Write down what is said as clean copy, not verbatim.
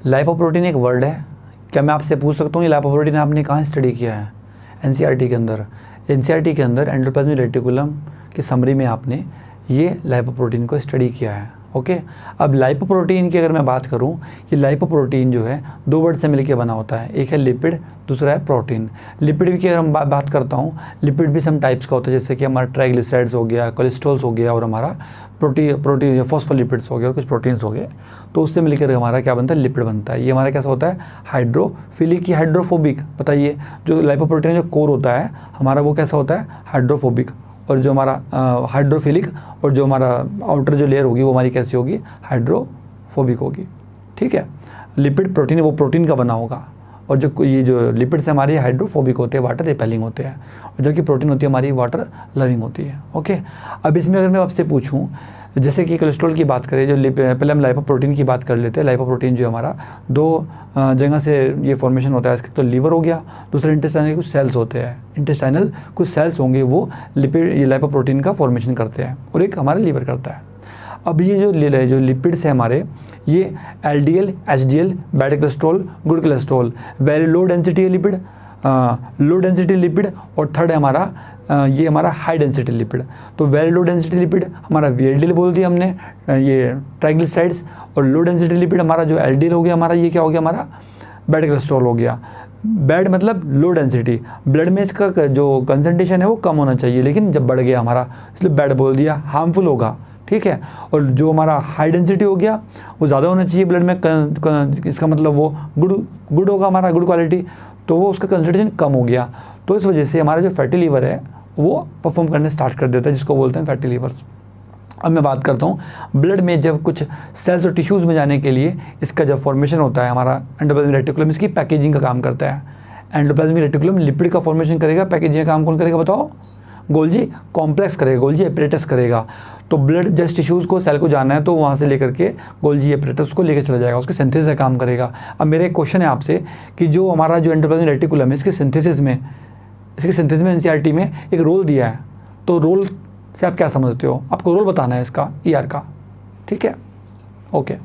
Lipoprotein एक word है, क्या मैं आपसे पूछ सकता हूँ ये लाइपोप्रोटीन आपने कहाँ स्टडी किया है? एनसीईआरटी के अंदर। एनसीईआरटी के अंदर एंडोप्लाज्मिक रेटिकुलम की समरी में आपने ये लाइपोप्रोटीन को स्टडी किया है। ओके, अब लाइपोप्रोटीन की अगर मैं बात करूं, ये लाइपोप्रोटीन जो है दो वर्ड से मिलकर बना होता है, एक है लिपिड, दूसरा है प्रोटीन। लिपिड की अगर हम बात करता हूं, लिपिड भी सम टाइप्स का होता है, जैसे कि हमारा ट्राइग्लिसराइड्स हो गया, कोलेस्ट्रॉल्स हो गया, और हमारा प्रोटीन फॉस्फोलिपिड्स हो गया, और कुछ प्रोटीन्स हो गए, तो उससे मिलकर हमारा क्या बनता है? लिपिड बनता है। ये हमारा कैसा होता है? हाइड्रोफिलिक या हाइड्रोफोबिक। बताइए, जो लाइपोप्रोटीन जो कोर होता है हमारा वो कैसा होता है? हाइड्रोफोबिक। और जो हमारा हाइड्रोफिलिक, और जो हमारा आउटर जो लेयर होगी वो हमारी कैसी होगी? हाइड्रोफोबिक होगी। ठीक है, लिपिड प्रोटीन वो प्रोटीन का बना होगा, और जो ये जो लिपिड्स हमारे हाइड्रोफोबिक होते हैं, वाटर रिपेलिंग होते हैं, और जबकि प्रोटीन होती है हमारी वाटर लविंग होती है। ओके, अब इसमें अगर मैं आपसे पूछूं, जैसे कि कोलेस्ट्रॉल की बात करें, जो पहले हम लाइपोप्रोटीन की बात कर लेते हैं। लाइपोप्रोटीन जो हमारा दो जगह से ये फॉर्मेशन होता है, इसके तो लीवर हो गया, दूसरा इंटेस्टाइनल के कुछ सेल्स होते हैं, इंटेस्टाइनल कुछ सेल्स होंगे वो ये लाइपोप्रोटीन का फॉर्मेशन करते हैं, और एक हमारा लीवर करता है। अब ये जो लिपिड्स है हमारे, ये LDL, HDL, bad cholesterol, good cholesterol, very low density lipid, low density lipid, और थर्ड है हमारा ये हमारा हाई डेंसिटी लिपिड। तो वेरी लो डेंसिटी लिपिड हमारा वीएलडीएल बोल दिया हमने, ये ट्राइग्लिसराइड्स, और लो डेंसिटी लिपिड हमारा जो एलडीएल हो गया हमारा, ये क्या हो गया? हमारा बैड कोलेस्ट्रॉल हो गया। बैड मतलब लो डेंसिटी, ब्लड में इसका जो कंसंट्रेशन है वो कम होना चाहिए, लेकिन जब बढ़ गया हमारा इसलिए बैड बोल दिया, हार्मफुल होगा। ठीक है, और जो हमारा हाई डेंसिटी हो गया वो ज़्यादा होना चाहिए ब्लड में, इसका मतलब वो गुड होगा, हमारा गुड क्वालिटी, तो वो उसका कंसंट्रेशन कम हो गया। तो इस वजह से हमारा जो फैटी लीवर है वो परफॉर्म करने स्टार्ट कर देता है, जिसको बोलते हैं फैटी लीवर्स। अब मैं बात करता हूँ ब्लड में जब कुछ सेल्स और टिश्यूज़ में जाने के लिए इसका जब फॉर्मेशन होता है, हमारा एंडोप्लाज्मिक रेटिकुलम इसकी पैकेजिंग का काम करता है। एंडोप्लाज्मिक रेटिकुलम लिपिड का फॉर्मेशन करेगा, पैकेजिंग का काम कौन करेगा बताओ? गोल्जी कॉम्प्लेक्स करेगा, गोल्जी एपरेटस करेगा। तो ब्लड जस्ट टिश्यूज़ को, सेल को जाना है तो वहाँ से लेकर के गोल्जी एपरेटस को लेकर चला जाएगा, उसके सिंथेसिस का काम करेगा। अब मेरा एक क्वेश्चन है आपसे कि जो हमारा जो एंडोप्लाज्मिक रेटिकुलम है, इसके सिंथेसिस में एनसीईआरटी में एक रोल दिया है, तो रोल से आप क्या समझते हो? आपको रोल बताना है इसका ईआर का। ठीक है, ओके।